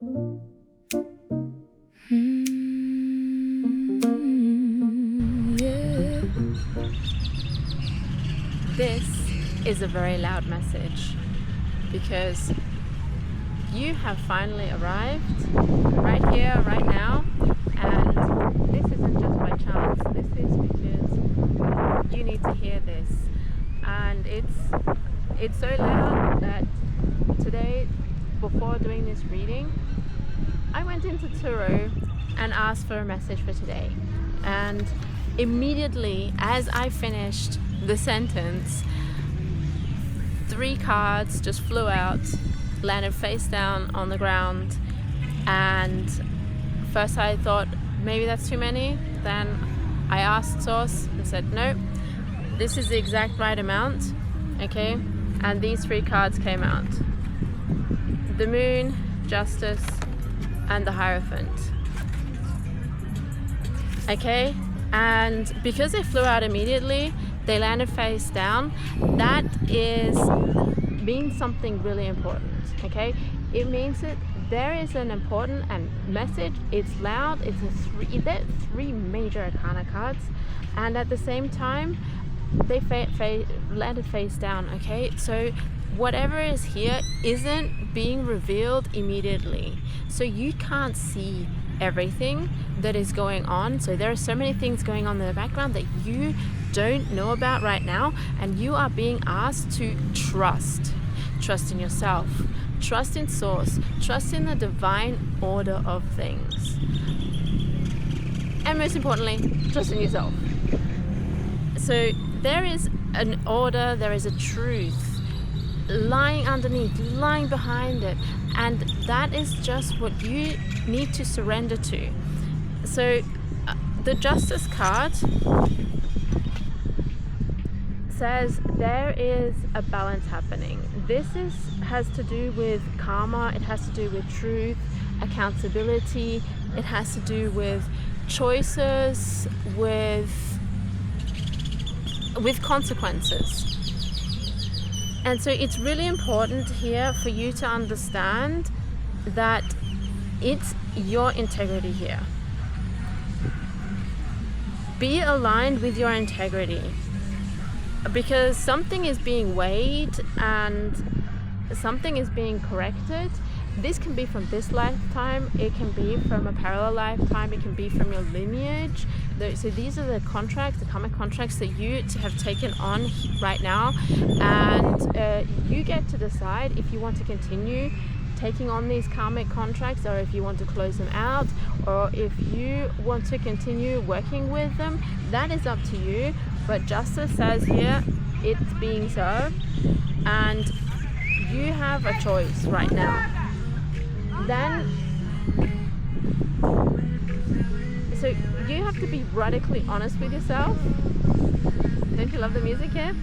Yeah. This is a very loud message because you have finally arrived right here, right now, and this isn't just by chance. This is because you need to hear this, and it's so loud that today, before doing this reading, I went into 𝒸𝓡 and asked for a message for today, and immediately as I finished the sentence, 3 cards just flew out, landed face down on the ground, and first I thought maybe that's too many. Then I asked Source and said no, this is the exact right amount, okay? And these 3 cards came out: the Moon, Justice, and the Hierophant. Okay, and because they flew out immediately, they landed face down. That means something really important. Okay, it means that there is an important message. It's loud. They're 3 major arcana cards, and at the same time, they landed face down. Okay, so whatever is here isn't being revealed immediately, so you can't see everything that is going on. So there are so many things going on in the background that you don't know about right now, and you are being asked to trust in yourself, trust in Source, trust in the divine order of things, and most importantly, trust in yourself. So there is an order, there is a truth lying underneath, lying behind it, and that is just what you need to surrender to. So the Justice card says there is a balance happening. This has to do with karma, it has to do with truth, accountability, it has to do with choices, with consequences. And so it's really important here for you to understand that it's your integrity here. Be aligned with your integrity, because something is being weighed and something is being corrected. This can be from this lifetime, it can be from a parallel lifetime, it can be from your lineage. So these are the contracts, the karmic contracts that you have taken on right now, and you get to decide if you want to continue taking on these karmic contracts, or if you want to close them out, or if you want to continue working with them. That is up to you, but Justice says here it's being served, and you have a choice right now. Then, so you have to be radically honest with yourself. Don't you love the music here?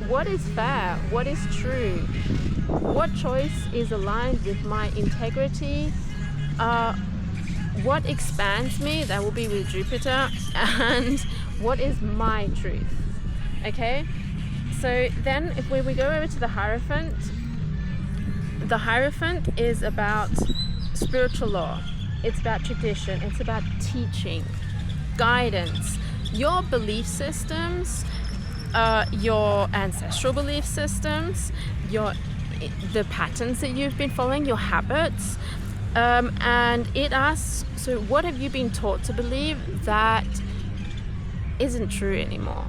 What is fair? What is true? What choice is aligned with my integrity? What expands me? That will be with Jupiter. And what is my truth? Okay? So then if we go over to the Hierophant, the Hierophant is about spiritual law. It's about tradition. It's about teaching, guidance, your belief systems, your ancestral belief systems, the patterns that you've been following, your habits. And it asks, so what have you been taught to believe that isn't true anymore?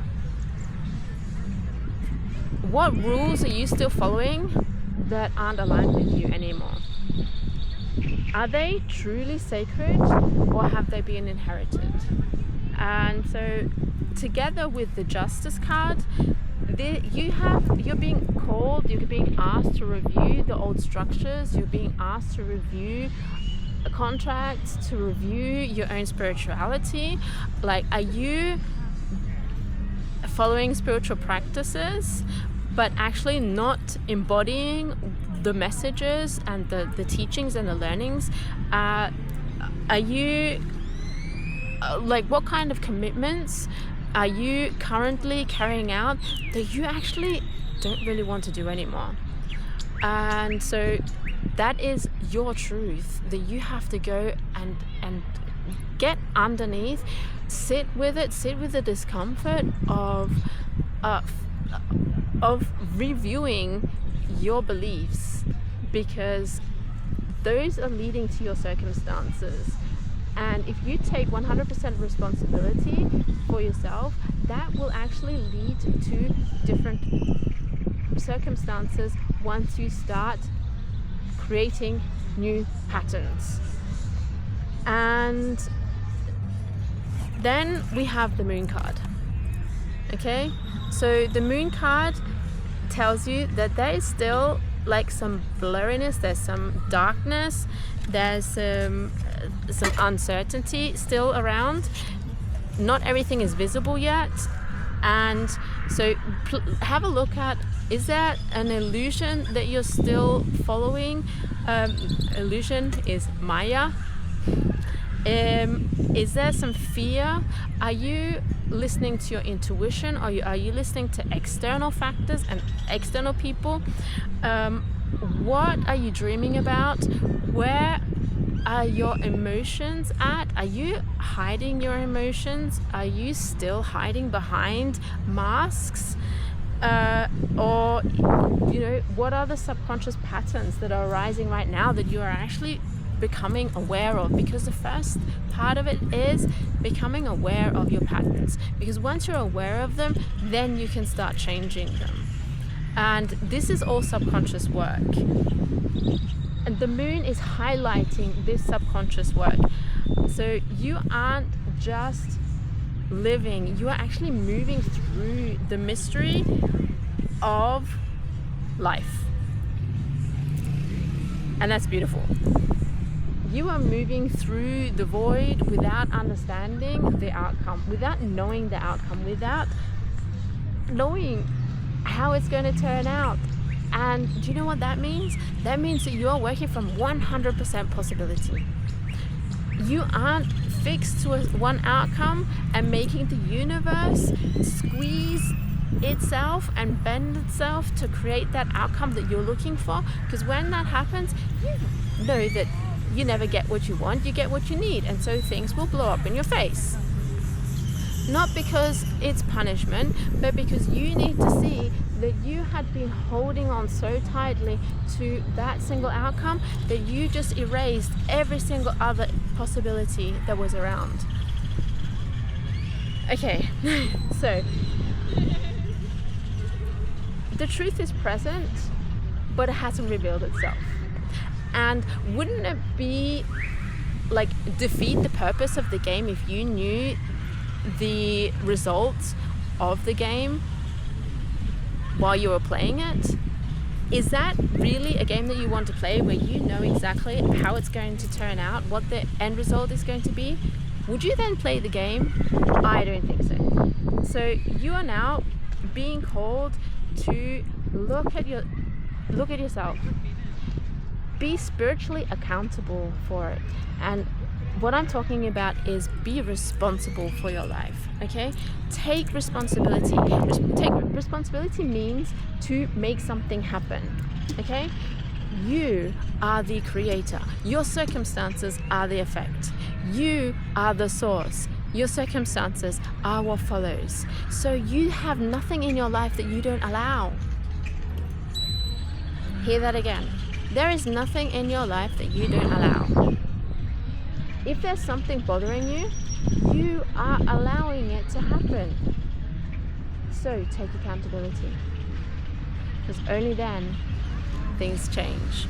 What rules are you still following that aren't aligned with you anymore? Are they truly sacred, or have they been inherited? And so together with the Justice card, you're being called, you're being asked to review the old structures, you're being asked to review contracts, to review your own spirituality. Like, are you following spiritual practices but actually not embodying the messages and the teachings and the learnings? Are you what kind of commitments are you currently carrying out that you actually don't really want to do anymore? And so that is your truth, that you have to go and get underneath, sit with it, sit with the discomfort of reviewing your beliefs, because those are leading to your circumstances. And if you take 100% responsibility for yourself, that will actually lead to different circumstances once you start creating new patterns. And then we have the moon card. Okay, so the moon card tells you that there is still like some blurriness, there's some darkness, there's some uncertainty still around. Not everything is visible yet. And so have a look at, is there an illusion that you're still following? Illusion is Maya. Is there some fear? Are you listening to your intuition, or are you listening to external factors and external people? What are you dreaming about? Where are your emotions at? Are you hiding your emotions? Are you still hiding behind masks? Or, you know, what are the subconscious patterns that are arising right now that you are actually becoming aware of? Because the first part of it is becoming aware of your patterns, because once you're aware of them, then you can start changing them. And this is all subconscious work, and the moon is highlighting this subconscious work. So you aren't just living, you are actually moving through the mystery of life, and that's beautiful. You are moving through the void without understanding the outcome, without knowing the outcome, without knowing how it's going to turn out. And do you know what that means? That means that you are working from 100% possibility. You aren't fixed to one outcome and making the universe squeeze itself and bend itself to create that outcome that you're looking for. Because when that happens, you know that you never get what you want, you get what you need, and so things will blow up in your face. Not because it's punishment, but because you need to see that you had been holding on so tightly to that single outcome that you just erased every single other possibility that was around. Okay, so the truth is present, but it hasn't revealed itself. And wouldn't it be like defeat the purpose of the game if you knew the results of the game while you were playing it? Is that really a game that you want to play, where you know exactly how it's going to turn out, what the end result is going to be? Would you then play the game? I don't think so. So you are now being called to look at yourself. Be spiritually accountable for it. And what I'm talking about is be responsible for your life, okay? Take responsibility. Take responsibility means to make something happen, okay? You are the creator. Your circumstances are the effect. You are the source. Your circumstances are what follows. So you have nothing in your life that you don't allow. Hear that again. There is nothing in your life that you don't allow. If there's something bothering you, you are allowing it to happen. So take accountability, because only then things change.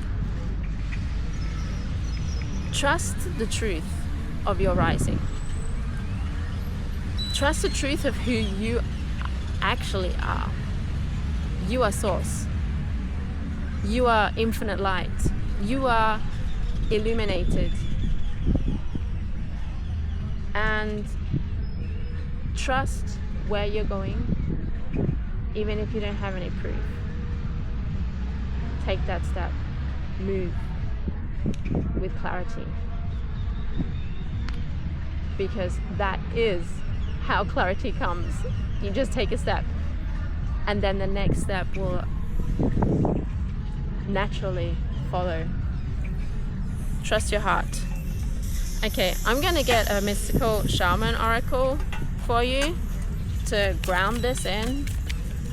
Trust the truth of your rising. Trust the truth of who you actually are. You are source. You are infinite light. You are illuminated. And trust where you're going, even if you don't have any proof. Take that step. Move with clarity. Because that is how clarity comes. You just take a step, and then the next step will naturally follow. Trust your heart. Okay, I'm gonna get a mystical shaman oracle for you to ground this in.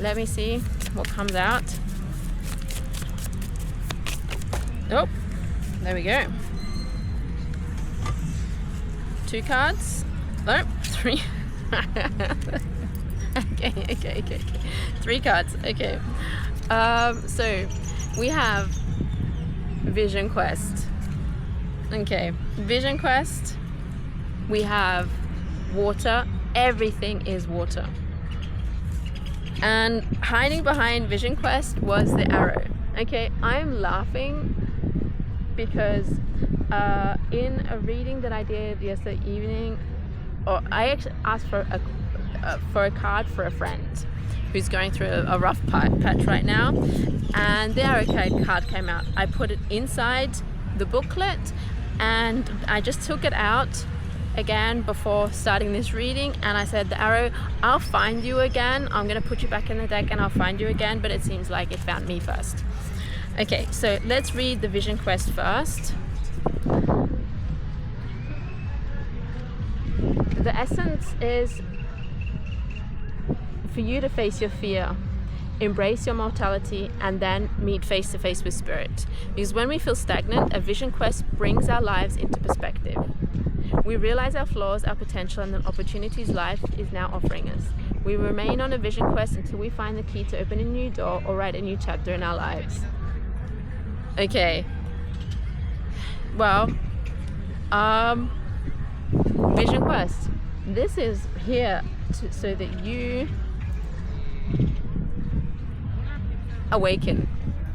Let me see what comes out. Oh, there we go. 2 cards. Oh, 3. Okay. 3 cards. Okay. So we have Vision Quest. Okay, Vision Quest. We have water. Everything is water. And hiding behind Vision Quest was the arrow. Okay, I'm laughing because in a reading that I did yesterday evening, I actually asked for a card for a friend who's going through a rough patch right now, and the arrow card came out. I put it inside the booklet and I just took it out again before starting this reading, and I said, the arrow, I'll find you again. I'm gonna put you back in the deck and I'll find you again, but it seems like it found me first. Okay, so let's read the Vision Quest first. The essence is for you to face your fear, embrace your mortality, and then meet face to face with spirit. Because when we feel stagnant, a Vision Quest brings our lives into perspective. We realize our flaws, our potential, and the opportunities life is now offering us. We remain on a Vision Quest until we find the key to open a new door or write a new chapter in our lives. Okay. Well, Vision Quest. This is here so that you awaken.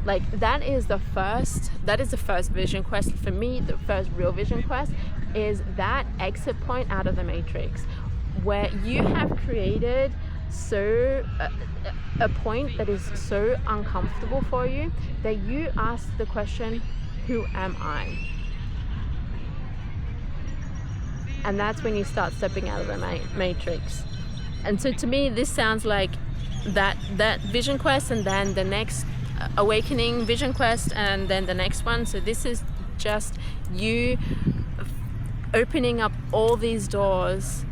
Like, that is the first Vision Quest for me. The first real Vision Quest is that exit point out of the matrix, where you have created a point that is so uncomfortable for you that you ask the question, who am I? And that's when you start stepping out of the matrix. And so to me, this sounds like that Vision Quest, and then the next awakening Vision Quest, and then the next one. So this is just you opening up all these doors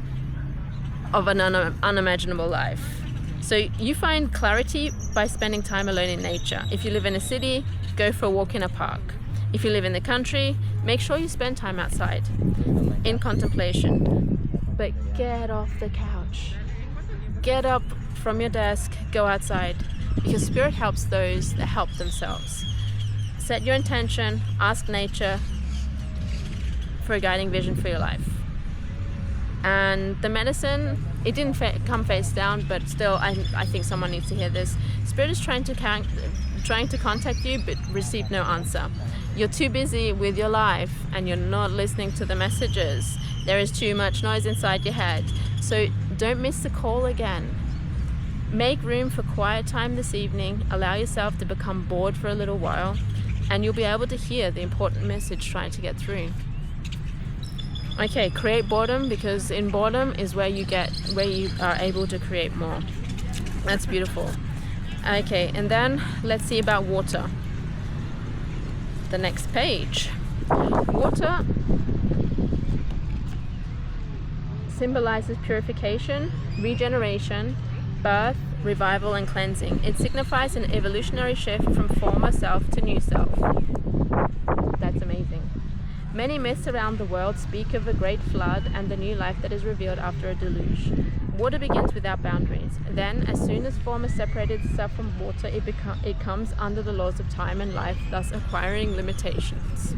of an unimaginable life. So you find clarity by spending time alone in nature. If you live in a city, go for a walk in a park. If you live in the country, make sure you spend time outside in contemplation. But get off the couch. Get up from your desk, go outside, because spirit helps those that help themselves. Set your intention, ask nature for a guiding vision for your life. And the medicine, it didn't come face down, but still, I think someone needs to hear this. Spirit is trying to contact you, but receive no answer. You're too busy with your life and you're not listening to the messages. There is too much noise inside your head. So don't miss the call again. Make room for quiet time this evening. Allow yourself to become bored for a little while, and you'll be able to hear the important message trying to get through. Okay, create boredom, because in boredom is where you are able to create more. That's beautiful. Okay, and then let's see about water. The next page. Water symbolizes purification, regeneration, birth, revival, and cleansing. It signifies an evolutionary shift from former self to new self. That's amazing. Many myths around the world speak of a great flood and the new life that is revealed after a deluge. Water begins without boundaries. Then, as soon as form has separated itself from water, it comes under the laws of time and life, thus acquiring limitations.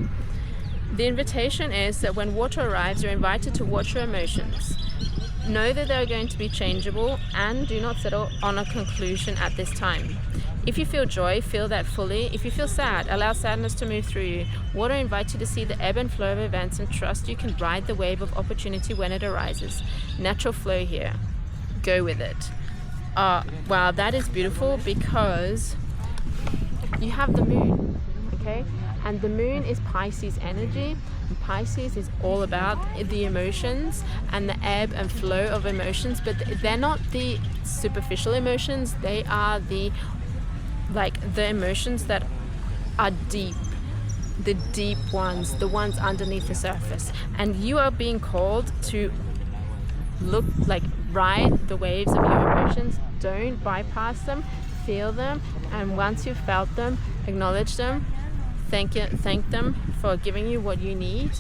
The invitation is that when water arrives, you're invited to watch your emotions. Know that they are going to be changeable, and do not settle on a conclusion at this time. If you feel joy, feel that fully. If you feel sad, allow sadness to move through you. Water invites you to see the ebb and flow of events and trust you can ride the wave of opportunity when it arises. Natural flow here. Go with it. Wow, that is beautiful, because you have the moon, okay? And the moon is Pisces energy. And Pisces is all about the emotions and the ebb and flow of emotions, but they're not the superficial emotions. They are the emotions that are deep the deep ones, the ones underneath the surface. And you are being called to ride the waves of your emotions. Don't bypass them, feel them, and once you've felt them, acknowledge them, thank them for giving you what you need,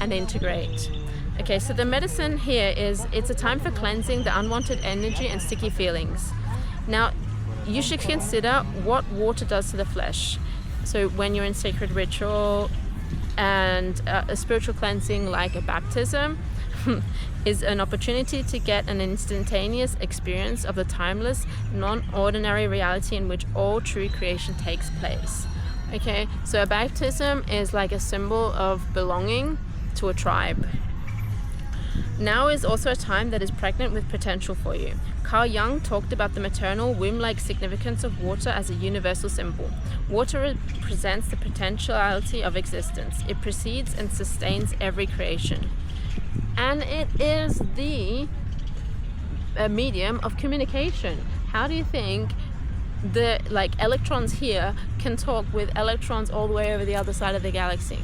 and integrate. Okay, so the medicine here is, it's a time for cleansing the unwanted energy and sticky feelings. Now, you should consider what water does to the flesh. So when you're in sacred ritual, and a spiritual cleansing like a baptism is an opportunity to get an instantaneous experience of the timeless, non-ordinary reality in which all true creation takes place. Okay, so a baptism is like a symbol of belonging to a tribe. Now is also a time that is pregnant with potential for you. Carl Jung talked about the maternal womb-like significance of water as a universal symbol. Water represents the potentiality of existence. It precedes and sustains every creation. And it is the medium of communication. How do you think the electrons here can talk with electrons all the way over the other side of the galaxy?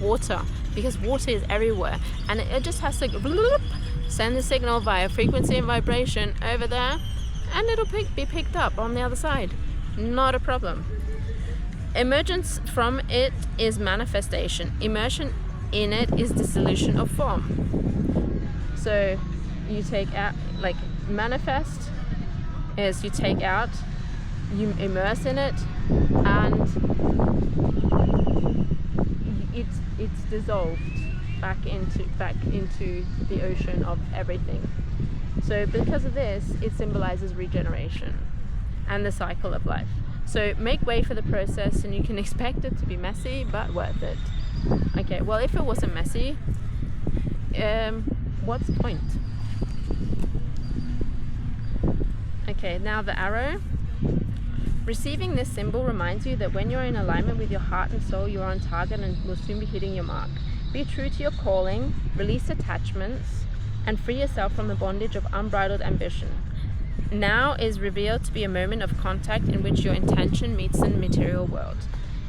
Water, because water is everywhere, and it just has to send the signal via frequency and vibration over there, and it'll be picked up on the other side. Not a problem. Emergence from it is manifestation. Immersion in it is dissolution of form. So you take out, manifest is you take out, you immerse in it, and it's dissolved back into the ocean of everything. So because of this, it symbolizes regeneration and the cycle of life. So make way for the process, and you can expect it to be messy, but worth it. Okay, well, if it wasn't messy, what's the point? Okay, now the arrow. Receiving this symbol reminds you that when you're in alignment with your heart and soul, you're on target and will soon be hitting your mark. Be true to your calling, release attachments, and free yourself from the bondage of unbridled ambition. Now is revealed to be a moment of contact in which your intention meets the material world.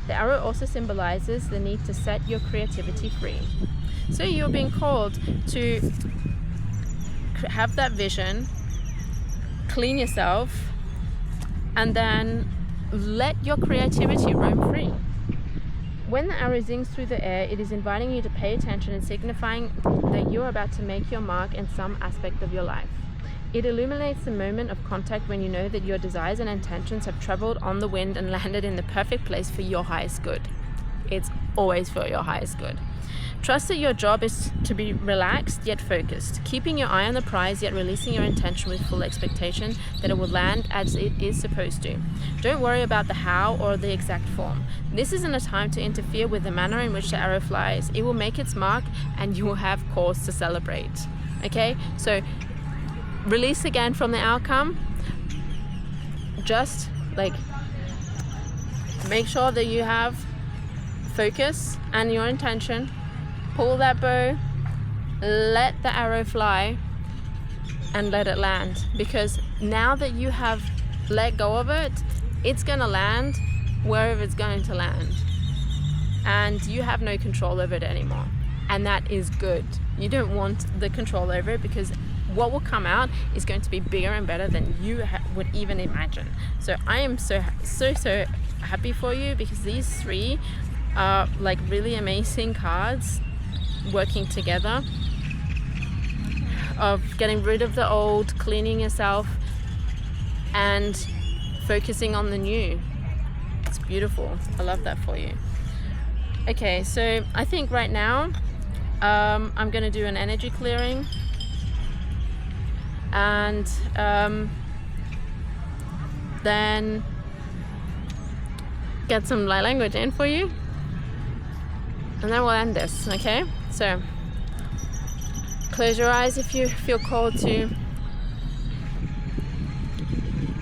The arrow also symbolizes the need to set your creativity free. So you're being called to have that vision, clean yourself, and then let your creativity roam free. When the arrow zings through the air, it is inviting you to pay attention and signifying that you are about to make your mark in some aspect of your life. It illuminates the moment of contact when you know that your desires and intentions have traveled on the wind and landed in the perfect place for your highest good. It's always for your highest good. Trust that your job is to be relaxed yet focused, keeping your eye on the prize yet releasing your intention with full expectation that it will land as it is supposed to. Don't worry about the how or the exact form. This isn't a time to interfere with the manner in which the arrow flies. It will make its mark and you will have cause to celebrate. Okay, so release again from the outcome. Just make sure that you have focus and your intention. Pull that bow, let the arrow fly, and let it land. Because now that you have let go of it, it's going to land wherever it's going to land. And you have no control over it anymore. And that is good. You don't want the control over it, because what will come out is going to be bigger and better than you would even imagine. So I am so happy for you, because these three are really amazing cards working together, of getting rid of the old, cleaning yourself, and focusing on the new. It's beautiful. I love that for you. Okay, so I think right now I'm going to do an energy clearing, and then get some light language in for you, and then we'll end this. Okay, so close your eyes if you feel called to.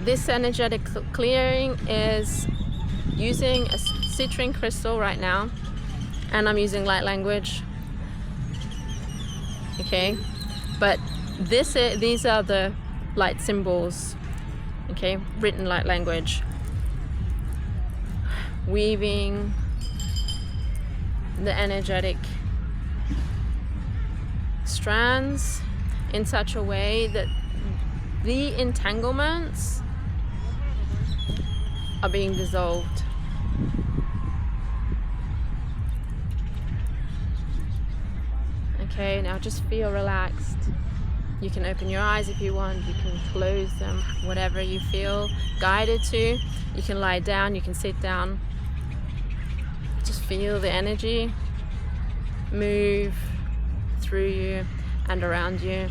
This energetic clearing is using a citrine crystal right now, and I'm using light language. Okay, but these are the light symbols. Okay, written light language. Weaving the energetic strands in such a way that the entanglements are being dissolved. Okay, now just feel relaxed. You can open your eyes if you want, you can close them, whatever you feel guided to. You can lie down, you can sit down. Just feel the energy move through you and around you.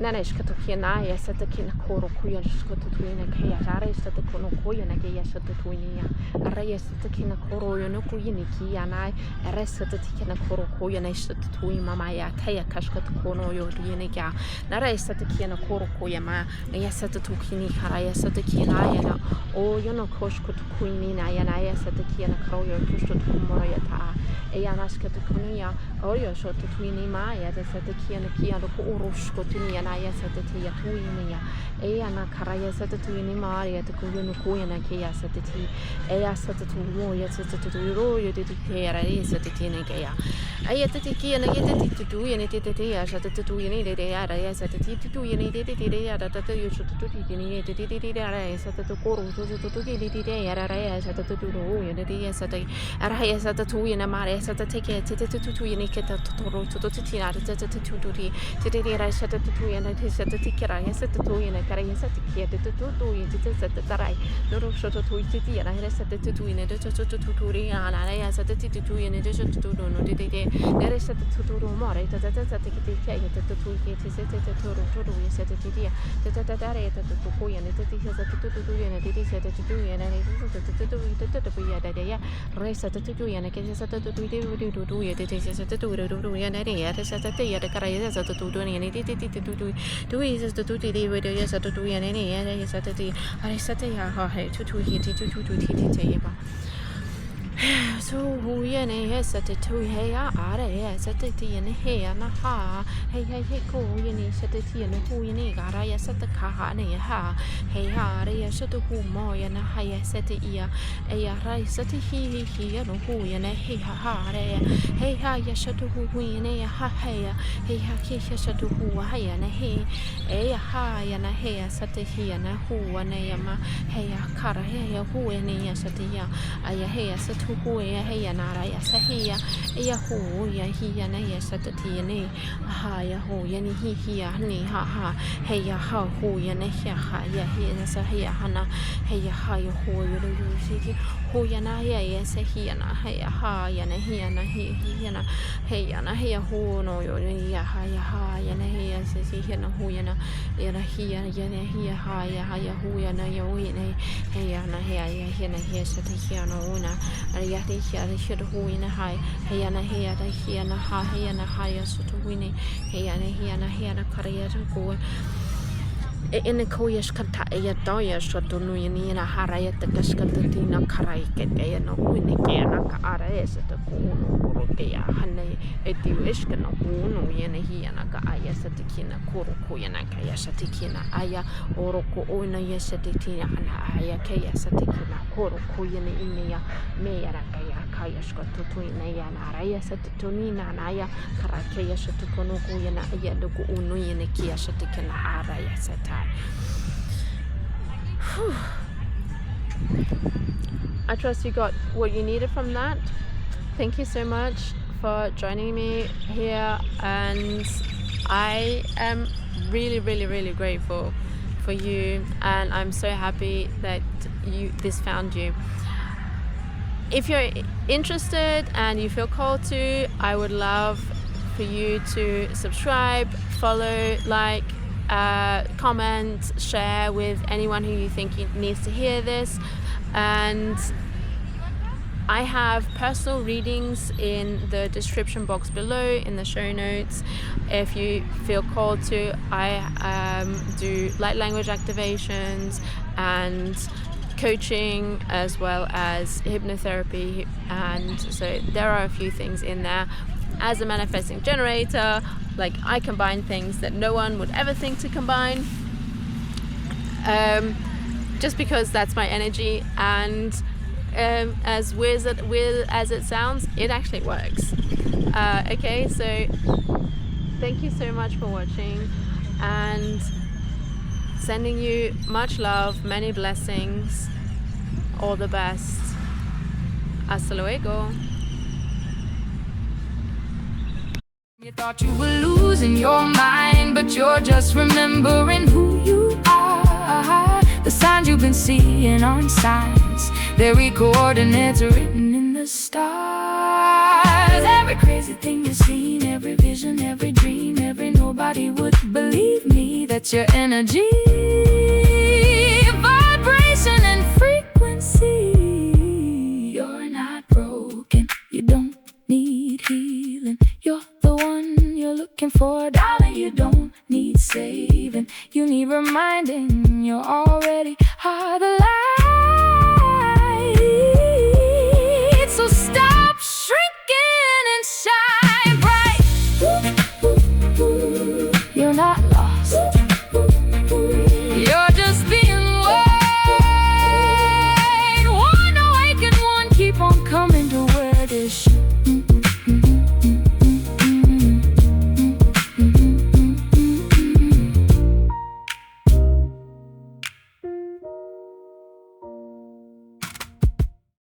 Nanesh katukina yasatakina koro kuya skotuina kaya rare satakono kuya nagaya satatuinia araya satakina koro yonukuini kiana arresatatikina koro kuya nestatui mamaya kaya kashkatukono yorieniga nare satakina koro kuya ma yasatatukini karaya satakina yana o yono koshkutukuini na yana yasatakina kroyo kushtukumorayata eyanashkatukunia oyo shotatuini ma yasatakina kia ko urushkotunia ya satati ya tuinia na karaya satatuini maria to kuyunu kuyana kia satati satatu mo ya satatu ro ya dedikera satati kaya ayatati kia na yetati tu ya netati ya satatu ya ne de ya satati tu ya ne de ya tata you satatu ni de ya satatu koro satatu de ya satatu ro ya de ya satati araya satatu ya na maria satati ke tu ya ne keta toro to tina satatu de satatu ya satatikiara satatuina karaya satikia de tutu in satatarai no shoto tuiti and I satatu in the tuturi and I satatu in the tutu no de there is satatu more tatatatikaya tatuki satatu satatidia tatatare tatuku and it is satatu and it is satatu and it is resatatu and I can satatu do it is satatu and I satatia the karaya satatu and it do is the duty with the yes at the do any yes at the I sat a to hit it to so who yes at the two hey are yes at the tea and hey and a ha hey go you set the tea and who you need I yes at the car and a ha hey ha yes at the who more and a high set the ear a rice at the he and who and a hey ha hey ha yes at the who in a ha hey ha kiss at the who high and a hey a ha and a hey set the he and a who and a ma hey a car hey who and a yes at the ya I hey set who hey and I say ya who ya he and a yes at the tea and ha ya ho yani he ni ha hey ya ha who and a ha ya he is a here hana hey ya ha ya ho you see who yana yes he and a hey ha yana he and a he yana hey and a hey who no ya ha yana he says he and who yana he yana ha ya who yana ya win hey yana here yes at the here no una yati here should who in a high hey and a here the here and a ha hey and a higher sort of winning hey and a here and a career to go in the koyish kata a doya shot to Nuyini and a harayat the Kashkatina Karaiket no winning and a ares at the Kuno Kea Hane et the Wishkan of Uno Yene and a Gaya Satikina Kuruku and a Kaya Satikina Aya Oroko Una Yesatitina and Aya Kaya Satikina Kuruku Yene Inia Mayara Kaya Kaya Shkatuina and Araya Satitunina and Aya Karakaya Shatukonoku and Aya the Unu Yene Kia Satikina Araya Sata. I trust you got what you needed from that. Thank you so much for joining me here, and I am really grateful for you, and I'm so happy that this found you. If you're interested and you feel called to, I would love for you to subscribe, follow, like, comment, share with anyone who you think needs to hear this. And I have personal readings in the description box below in the show notes. If you feel called to, I do light language activations and coaching as well as hypnotherapy, and so there are a few things in there. As a manifesting generator, like, I combine things that no one would ever think to combine, just because that's my energy, and as weird as it sounds, it actually works. Okay, so thank you so much for watching, and sending you much love, many blessings, all the best. Hasta luego. You thought you were losing your mind, but you're just remembering who you are. The signs you've been seeing aren't signs, they're coordinates written in the stars. Every crazy thing you've seen, every vision, every dream, nobody would believe me. That's your energy.